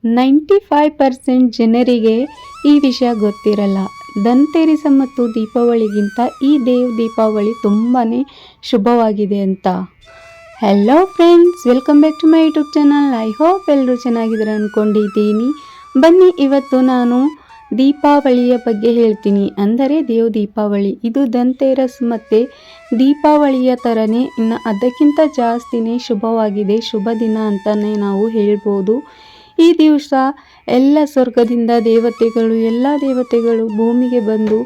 95% ಜನರಿಗೆ ಈ ವಿಷಯ ಗೊತ್ತಿರಲ್ಲ. ಧನ್ತೆರಸ್ ಮತ್ತು ದೀಪಾವಳಿಗಿಂತ ಈ ದೀಪಾವಳಿ ತುಂಬಾ ಶುಭವಾಗಿದೆ ಅಂತ. Hello friends, welcome back to my YouTube channel. I hope ಎಲ್ಲರೂ ಚೆನ್ನಾಗಿದ್ದಾರೆ ಅಂದ್ಕೊಂಡಿದ್ದೀನಿ. ಬನ್ನಿ, ಇವತ್ತು ನಾನು ದೀಪಾವಳಿಯ ಬಗ್ಗೆ ಹೇಳ್ತೀನಿ. ಅಂದರೆ ದೀಪಾವಳಿ ಇದು ಧನ್ತೆರಸ್ ಮತ್ತು ದೀಪಾವಳಿಯ ಥರನೇ, ಇನ್ನು ಅದಕ್ಕಿಂತ ಜಾಸ್ತಿನೇ ಶುಭವಾಗಿದೆ, ಶುಭ ದಿನ ಅಂತಲೇ ನಾವು ಹೇಳ್ಬೋದು. ಈ ದಿವಸ ಎಲ್ಲ ಸ್ವರ್ಗದಿಂದ ಎಲ್ಲ ದೇವತೆಗಳು ಭೂಮಿಗೆ ಬಂದು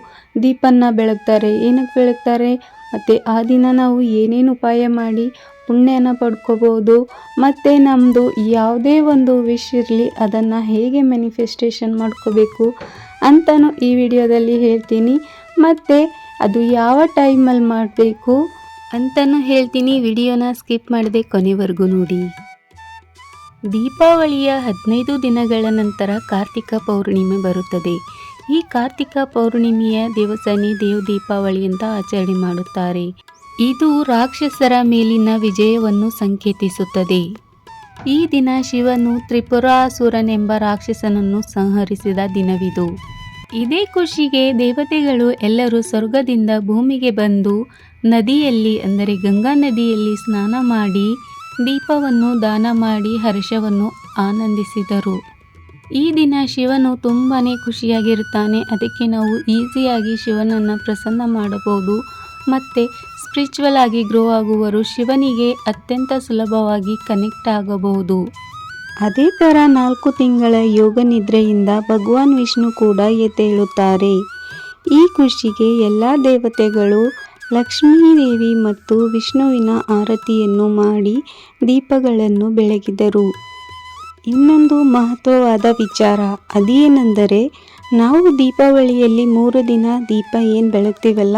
ದೀಪನ ಬೆಳಗ್ತಾರೆ. ಏನಕ್ಕೆ ಬೆಳಗ್ತಾರೆ ಮತ್ತು ಆ ದಿನ ನಾವು ಏನೇನು ಉಪಾಯ ಮಾಡಿ ಪುಣ್ಯನ ಪಡ್ಕೋಬೋದು, ಮತ್ತು ನಮ್ಮದು ಯಾವುದೇ ಒಂದು ವಿಶ್ ಇರಲಿ ಅದನ್ನು ಹೇಗೆ ಮ್ಯಾನಿಫೆಸ್ಟೇಷನ್ ಮಾಡ್ಕೋಬೇಕು ಅಂತಲೂ ಈ ವಿಡಿಯೋದಲ್ಲಿ ಹೇಳ್ತೀನಿ. ಮತ್ತು ಅದು ಯಾವ ಟೈಮಲ್ಲಿ ಮಾಡಬೇಕು ಅಂತಲೂ ಹೇಳ್ತೀನಿ. ವಿಡಿಯೋನ ಸ್ಕಿಪ್ ಮಾಡದೆ ಕೊನೆವರೆಗೂ ನೋಡಿ. ದೀಪಾವಳಿಯ 15 ದಿನಗಳ ನಂತರ ಕಾರ್ತಿಕ ಪೌರ್ಣಿಮೆ ಬರುತ್ತದೆ. ಈ ಕಾರ್ತಿಕ ಪೌರ್ಣಿಮೆಯ ದಿವಸನೇ ದೀಪಾವಳಿ ಅಂತ ಆಚರಣೆ ಮಾಡುತ್ತಾರೆ. ಇದು ರಾಕ್ಷಸರ ಮೇಲಿನ ವಿಜಯವನ್ನು ಸಂಕೇತಿಸುತ್ತದೆ. ಈ ದಿನ ಶಿವನು ತ್ರಿಪುರಾಸುರನೆಂಬ ರಾಕ್ಷಸನನ್ನು ಸಂಹರಿಸಿದ ದಿನವಿದು. ಇದೇ ಖುಷಿಗೆ ದೇವತೆಗಳು ಎಲ್ಲರೂ ಸ್ವರ್ಗದಿಂದ ಭೂಮಿಗೆ ಬಂದು ನದಿಯಲ್ಲಿ, ಅಂದರೆ ಗಂಗಾ ನದಿಯಲ್ಲಿ ಸ್ನಾನ ಮಾಡಿ ದೀಪವನ್ನು ದಾನ ಮಾಡಿ ಹರ್ಷವನ್ನು ಆನಂದಿಸಿದರು. ಈ ದಿನ ಶಿವನು ತುಂಬಾ ಖುಷಿಯಾಗಿರುತ್ತಾನೆ. ಅದಕ್ಕೆ ನಾವು ಈಸಿಯಾಗಿ ಶಿವನನ್ನು ಪ್ರಸನ್ನ ಮಾಡಬಹುದು ಮತ್ತು ಸ್ಪಿರಿಚುವಲ್ ಆಗಿ ಗ್ರೋ ಆಗುವರು ಶಿವನಿಗೆ ಅತ್ಯಂತ ಸುಲಭವಾಗಿ ಕನೆಕ್ಟ್ ಆಗಬಹುದು. ಅದೇ ಥರ 4 ತಿಂಗಳ ಯೋಗ ನಿದ್ರೆಯಿಂದ ಭಗವಾನ್ ವಿಷ್ಣು ಕೂಡ ಎದ್ದೇಳುತ್ತಾರೆ. ಈ ಖುಷಿಗೆ ಎಲ್ಲ ದೇವತೆಗಳು ಲಕ್ಷ್ಮೀದೇವಿ ಮತ್ತು ವಿಷ್ಣುವಿನ ಆರತಿಯನ್ನು ಮಾಡಿ ದೀಪಗಳನ್ನು ಬೆಳಗಿದರು. ಇನ್ನೊಂದು ಮಹತ್ವವಾದ ವಿಚಾರ ಅದೇನೆಂದರೆ, ನಾವು ದೀಪಾವಳಿಯಲ್ಲಿ 3 ದಿನ ದೀಪ ಏನು ಬೆಳಗ್ತೀವಲ್ಲ,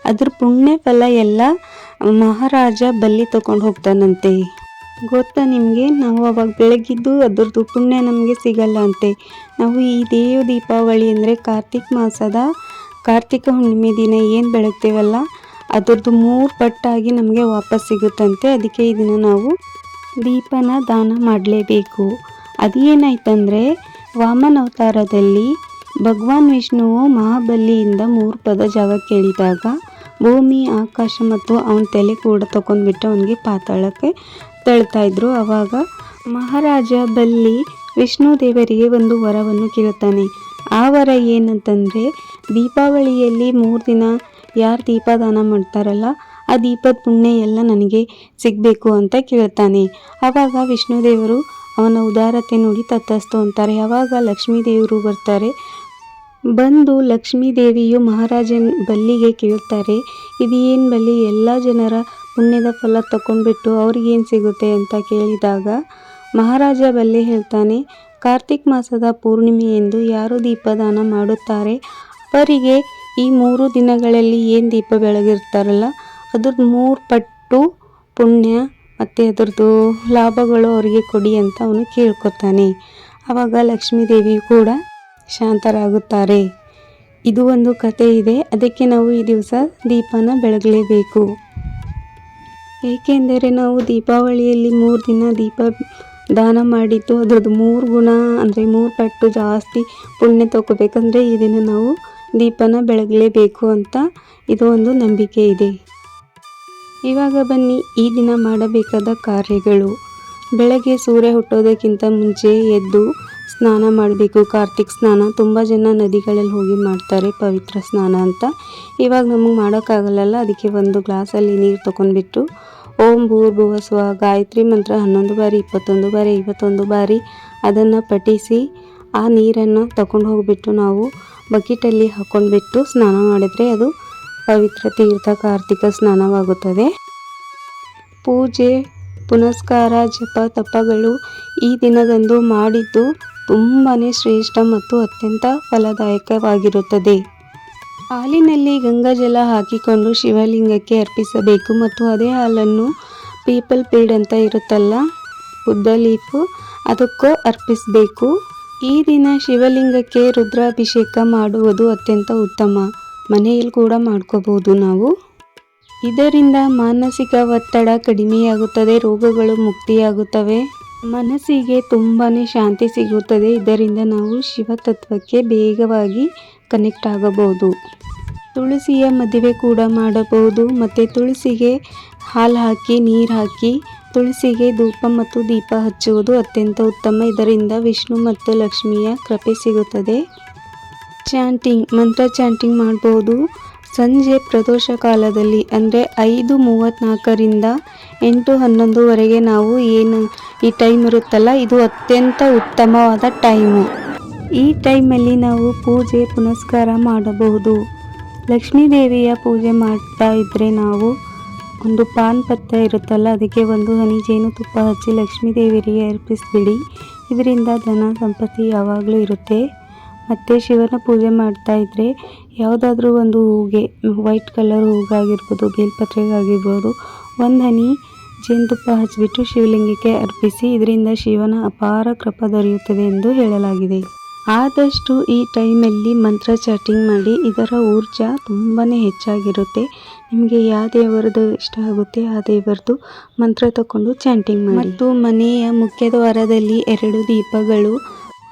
ಅದ್ರ ಪುಣ್ಯ ಫಲ ಎಲ್ಲ ಮಹಾರಾಜ ಬಲ್ಲಿ ತಗೊಂಡು ಹೋಗ್ತಾನಂತೆ. ಗೊತ್ತಾ ನಿಮಗೆ? ನಾವು ಅವಾಗ ಬೆಳಗಿದ್ದು ಅದರದ್ದು ಪುಣ್ಯ ನಮಗೆ ಸಿಗಲ್ಲ ಅಂತೆ. ನಾವು ಈ ದೀಪಾವಳಿ ಅಂದರೆ ಕಾರ್ತಿಕ್ ಮಾಸದ ಕಾರ್ತಿಕ ಹುಣ್ಣಿಮೆ ದಿನ ಏನು ಬೆಳಗ್ತೀವಲ್ಲ ಅದರದ್ದು 3 ಪಟ್ಟಾಗಿ ನಮಗೆ ವಾಪಸ್ ಸಿಗುತ್ತಂತೆ. ಅದಕ್ಕೆ ಈ ದಿನ ನಾವು ದೀಪನ ದಾನ ಮಾಡಲೇಬೇಕು. ಅದೇನಾಯ್ತಂದರೆ, ವಾಮನ ಅವತಾರದಲ್ಲಿ ಭಗವಾನ್ ವಿಷ್ಣುವು ಮಹಾಬಲಿಯಿಂದ 3 ಪದ ಜಾಗ ಕೇಳಿದಾಗ ಭೂಮಿ, ಆಕಾಶ ಮತ್ತು ಅವನ ತಲೆ ಕೂಡ ತಗೊಂಡ್ಬಿಟ್ಟು ಅವನಿಗೆ ಪಾತಾಳಕ್ಕೆ ತಳ್ತಾಯಿದ್ರು. ಆವಾಗ ಮಹಾರಾಜ ಬಲ್ಲಿ ವಿಷ್ಣು ದೇವರಿಗೆ ಒಂದು ವರವನ್ನು ಕೇಳ್ತಾನೆ. ಆ ವರ ಏನಂತಂದರೆ, ದೀಪಾವಳಿಯಲ್ಲಿ 3 ದಿನ ಯಾರು ದೀಪದಾನ ಮಾಡ್ತಾರಲ್ಲ ಆ ದೀಪದ ಪುಣ್ಯ ಎಲ್ಲ ನನಗೆ ಸಿಗಬೇಕು ಅಂತ ಕೇಳ್ತಾನೆ. ಆವಾಗ ವಿಷ್ಣು ದೇವರು ಅವನ ಉದಾರತೆ ನೋಡಿ ತತ್ತಸ್ತು ಅಂತಾರೆ. ಆವಾಗ ಲಕ್ಷ್ಮೀ ದೇವರು ಬರ್ತಾರೆ. ಬಂದು ಲಕ್ಷ್ಮೀ ದೇವಿಯು ಮಹಾರಾಜನ ಬಲ್ಲಿಗೆ ಕೇಳ್ತಾರೆ, ಇದು ಏನು ಬಲ್ಲಿ, ಎಲ್ಲ ಜನರ ಪುಣ್ಯದ ಫಲ ತಗೊಂಡ್ಬಿಟ್ಟು ಅವ್ರಿಗೇನು ಸಿಗುತ್ತೆ ಅಂತ ಕೇಳಿದಾಗ ಮಹಾರಾಜ ಬಲ್ಲಿ ಹೇಳ್ತಾನೆ, ಕಾರ್ತಿಕ್ ಮಾಸದ ಪೂರ್ಣಿಮೆಯೆಂದು ಯಾರು ದೀಪದಾನ ಮಾಡುತ್ತಾರೆ ಅವರಿಗೆ ಈ 3 ದಿನಗಳಲ್ಲಿ ಏನು ದೀಪ ಬೆಳಗಿರ್ತಾರಲ್ಲ ಅದ್ರದ್ದು 3 ಪಟ್ಟು ಪುಣ್ಯ ಮತ್ತು ಅದರದ್ದು ಲಾಭಗಳು ಅವರಿಗೆ ಕೊಡಿ ಅಂತ ಅವನು ಕೇಳ್ಕೊತಾನೆ. ಆವಾಗ ಲಕ್ಷ್ಮೀದೇವಿ ಕೂಡ ಶಾಂತರಾಗುತ್ತಾರೆ. ಇದು ಒಂದು ಕತೆ ಇದೆ. ಅದಕ್ಕೆ ನಾವು ಈ ದಿವಸ ದೀಪನ ಬೆಳಗಲೇಬೇಕು. ಏಕೆಂದರೆ ನಾವು ದೀಪಾವಳಿಯಲ್ಲಿ 3 ದಿನ ದೀಪ ದಾನ ಮಾಡಿದ್ದು ಅದರದ್ದು 3 ಗುಣ ಅಂದರೆ 3 ಪಟ್ಟು ಜಾಸ್ತಿ ಪುಣ್ಯ ತಗೋಬೇಕಂದ್ರೆ ಈ ದಿನ ನಾವು ದೀಪನ ಬೆಳಗಲೇಬೇಕು ಅಂತ ಇದು ಒಂದು ನಂಬಿಕೆ ಇದೆ. ಇವಾಗ ಬನ್ನಿ, ಈ ದಿನ ಮಾಡಬೇಕಾದ ಕಾರ್ಯಗಳು. ಬೆಳಗ್ಗೆ ಸೂರ್ಯ ಹುಟ್ಟೋದಕ್ಕಿಂತ ಮುಂಚೆ ಎದ್ದು ಸ್ನಾನ ಮಾಡಬೇಕು. ಕಾರ್ತಿಕ್ ಸ್ನಾನ ತುಂಬ ಜನ ನದಿಗಳಲ್ಲಿ ಹೋಗಿ ಮಾಡ್ತಾರೆ, ಪವಿತ್ರ ಸ್ನಾನ ಅಂತ. ಇವಾಗ ನಮಗೆ ಮಾಡೋಕ್ಕಾಗಲ್ಲ, ಅದಕ್ಕೆ ಒಂದು ಗ್ಲಾಸಲ್ಲಿ ನೀರು ತೊಗೊಂಡ್ಬಿಟ್ಟು ಓಂ ಭೂರ್ಭುವಃ ಸ್ವಃ ಗಾಯತ್ರಿ ಮಂತ್ರ 11 ಬಾರಿ 21 ಬಾರಿ 51 ಬಾರಿ ಅದನ್ನು ಪಠಿಸಿ ಆ ನೀರನ್ನು ತಗೊಂಡು ಹೋಗಿಬಿಟ್ಟು ನಾವು ಬಕೆಟಲ್ಲಿ ಹಾಕ್ಕೊಂಡ್ಬಿಟ್ಟು ಸ್ನಾನ ಮಾಡಿದರೆ ಅದು ಪವಿತ್ರ ತೀರ್ಥ ಕಾರ್ತಿಕ ಸ್ನಾನವಾಗುತ್ತದೆ. ಪೂಜೆ, ಪುನಸ್ಕಾರ, ಜಪ ತಪಗಳು ಈ ದಿನದಂದು ಮಾಡಿದ್ದು ತುಂಬಾ ಶ್ರೇಷ್ಠ ಮತ್ತು ಅತ್ಯಂತ ಫಲದಾಯಕವಾಗಿರುತ್ತದೆ. ಹಾಲಿನಲ್ಲಿ ಗಂಗಾಜಲ ಹಾಕಿಕೊಂಡು ಶಿವಲಿಂಗಕ್ಕೆ ಅರ್ಪಿಸಬೇಕು ಮತ್ತು ಅದೇ ಹಾಲನ್ನು ಪೀಪಲ್ ಪೀಡ್ ಅಂತ ಇರುತ್ತಲ್ಲ, ಬುದ್ಧ ಲೀಫು, ಅದಕ್ಕೂ ಅರ್ಪಿಸಬೇಕು. ಈ ದಿನ ಶಿವಲಿಂಗಕ್ಕೆ ರುದ್ರಾಭಿಷೇಕ ಮಾಡುವುದು ಅತ್ಯಂತ ಉತ್ತಮ. ಮನೆಯಲ್ಲಿ ಕೂಡ ಮಾಡ್ಕೋಬಹುದು ನಾವು. ಇದರಿಂದ ಮಾನಸಿಕ ಒತ್ತಡ ಕಡಿಮೆಯಾಗುತ್ತದೆ, ರೋಗಗಳು ಮುಕ್ತಿಯಾಗುತ್ತವೆ. ಮನಸ್ಸಿಗೆ ತುಂಬಾ ಶಾಂತಿ ಸಿಗುತ್ತದೆ. ಇದರಿಂದ ನಾವು ಶಿವತತ್ವಕ್ಕೆ ಬೇಗವಾಗಿ ಕನೆಕ್ಟ್ ಆಗಬಹುದು. ತುಳಸಿಯ ಮದುವೆ ಕೂಡ ಮಾಡಬಹುದು. ಮತ್ತು ತುಳಸಿಗೆ ಹಾಲು ಹಾಕಿ ನೀರು ಹಾಕಿ ತುಳಸಿಗೆ ಧೂಪ ಮತ್ತು ದೀಪ ಹಚ್ಚುವುದು ಅತ್ಯಂತ ಉತ್ತಮ. ಇದರಿಂದ ವಿಷ್ಣು ಮತ್ತು ಲಕ್ಷ್ಮಿಯ ಕೃಪೆ ಸಿಗುತ್ತದೆ. ಮಂತ್ರ ಚಾಂಟಿಂಗ್ ಮಾಡಬಹುದು. ಸಂಜೆ ಪ್ರದೋಷ ಕಾಲದಲ್ಲಿ ಅಂದರೆ 5:34ರಿಂದ 8:11ವರೆಗೆ ನಾವು ಈ ಟೈಮ್ ಇರುತ್ತಲ್ಲ, ಇದು ಅತ್ಯಂತ ಉತ್ತಮವಾದ ಟೈಮು. ಈ ಟೈಮಲ್ಲಿ ನಾವು ಪೂಜೆ ಪುನಸ್ಕಾರ ಮಾಡಬಹುದು. ಲಕ್ಷ್ಮೀ ದೇವಿಯ ಪೂಜೆ ಮಾಡ್ತಾ ಇದ್ದರೆ ನಾವು ಒಂದು ಪಾನ್ ಪತ್ರ ಇರುತ್ತಲ್ಲ, ಅದಕ್ಕೆ ಒಂದು ಹನಿ ಜೇನುತುಪ್ಪ ಹಚ್ಚಿ ಲಕ್ಷ್ಮೀ ದೇವಿಯರಿಗೆ ಅರ್ಪಿಸಿಬಿಡಿ. ಇದರಿಂದ ಧನ ಸಂಪತ್ತಿ ಯಾವಾಗಲೂ ಇರುತ್ತೆ. ಮತ್ತು ಶಿವನ ಪೂಜೆ ಮಾಡ್ತಾ ಇದ್ದರೆ ಯಾವುದಾದ್ರೂ ಒಂದು ಹೂಗೆ, ವೈಟ್ ಕಲರ್ ಹೂಗಾಗಿರ್ಬೋದು, ಬೇಲ್ಪತ್ರೆಗಾಗಿರ್ಬೋದು, ಒಂದು ಹನಿ ಜೇನುತುಪ್ಪ ಹಚ್ಚಿಬಿಟ್ಟು ಶಿವಲಿಂಗಕ್ಕೆ ಅರ್ಪಿಸಿ. ಇದರಿಂದ ಶಿವನ ಅಪಾರ ಕೃಪೆ ದೊರೆಯುತ್ತದೆ ಎಂದು ಹೇಳಲಾಗಿದೆ. ಆದಷ್ಟು ಈ ಟೈಮಲ್ಲಿ ಮಂತ್ರ ಚಾಟಿಂಗ್ ಮಾಡಿ. ಇದರ ಊರ್ಜಾ ತುಂಬಾ ಹೆಚ್ಚಾಗಿರುತ್ತೆ. ನಿಮಗೆ ಯಾವ ದೇವರದು ಇಷ್ಟ ಆಗುತ್ತೆ ಆ ದೇವರದು ಮಂತ್ರ ತಗೊಂಡು ಚಾಂಟಿಂಗ್ ಮಾಡಿ. ಮತ್ತು ಮನೆಯ ಮುಖ್ಯ ದ್ವಾರದಲ್ಲಿ 2 ದೀಪಗಳು,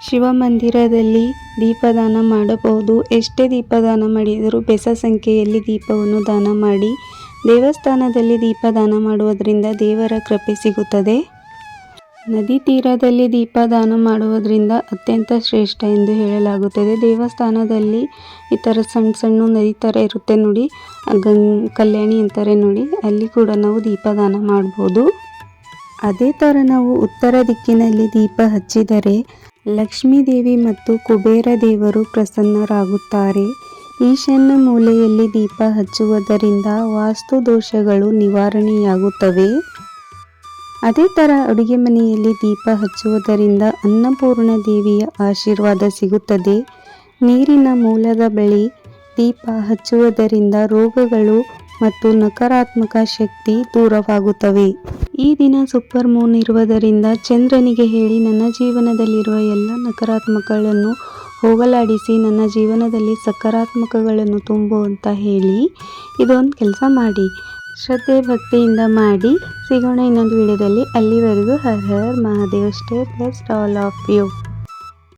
ಶಿವ ಮಂದಿರದಲ್ಲಿ ದೀಪದಾನ ಮಾಡಬಹುದು. ಎಷ್ಟೇ ದೀಪದಾನ ಮಾಡಿದರೂ ಬೆಸ ಸಂಖ್ಯೆಯಲ್ಲಿ ದೀಪವನ್ನು ದಾನ ಮಾಡಿ. ದೇವಸ್ಥಾನದಲ್ಲಿ ದೀಪದಾನ ಮಾಡುವುದರಿಂದ ದೇವರ ಕೃಪೆ ಸಿಗುತ್ತದೆ. ನದಿ ತೀರದಲ್ಲಿ ದೀಪದಾನ ಮಾಡುವುದರಿಂದ ಅತ್ಯಂತ ಶ್ರೇಷ್ಠ ಎಂದು ಹೇಳಲಾಗುತ್ತದೆ. ದೇವಸ್ಥಾನದಲ್ಲಿ ಈ ಥರ ಸಣ್ಣ ಸಣ್ಣ ನದಿ ಥರ ಇರುತ್ತೆ ನೋಡಿ, ಕಲ್ಯಾಣಿ ಅಂತಾರೆ ನೋಡಿ, ಅಲ್ಲಿ ಕೂಡ ನಾವು ದೀಪದಾನ ಮಾಡ್ಬೋದು. ಅದೇ ಥರ ನಾವು ಉತ್ತರ ದಿಕ್ಕಿನಲ್ಲಿ ದೀಪ ಹಚ್ಚಿದರೆ ಲಕ್ಷ್ಮೀ ದೇವಿ ಮತ್ತು ಕುಬೇರ ದೇವರು ಪ್ರಸನ್ನರಾಗುತ್ತಾರೆ. ಈಶಾನ್ಯ ಮೂಲೆಯಲ್ಲಿ ದೀಪ ಹಚ್ಚುವುದರಿಂದ ವಾಸ್ತು ದೋಷಗಳು ನಿವಾರಣೆಯಾಗುತ್ತವೆ. ಅದೇ ಥರ ಅಡುಗೆ ಮನೆಯಲ್ಲಿ ದೀಪ ಹಚ್ಚುವುದರಿಂದ ಅನ್ನಪೂರ್ಣ ದೇವಿಯ ಆಶೀರ್ವಾದ ಸಿಗುತ್ತದೆ. ನೀರಿನ ಮೂಲದ ಬಳಿ ದೀಪ ಹಚ್ಚುವುದರಿಂದ ರೋಗಗಳು ಮತ್ತು ನಕಾರಾತ್ಮಕ ಶಕ್ತಿ ದೂರವಾಗುತ್ತವೆ. ಈ ದಿನ ಸೂಪರ್ ಮೂನ್ ಇರುವುದರಿಂದ ಚಂದ್ರನಿಗೆ ಹೇಳಿ ನನ್ನ ಜೀವನದಲ್ಲಿರುವ ಎಲ್ಲ ನಕಾರಾತ್ಮಕಗಳನ್ನು ಹೋಗಲಾಡಿಸಿ ನನ್ನ ಜೀವನದಲ್ಲಿ ಸಕಾರಾತ್ಮಕಗಳನ್ನು ತುಂಬು ಅಂತ ಹೇಳಿ ಇದೊಂದು ಕೆಲಸ ಮಾಡಿ. ಶ್ರದ್ಧೆ ಭಕ್ತಿಯಿಂದ ಮಾಡಿ. ಸಿಗೋಣ ಇನ್ನೊಂದು ವಿಡಿಯೋದಲ್ಲಿ. ಅಲ್ಲಿವರೆಗೂ Har Har Mahadev. Stay blessed all of you.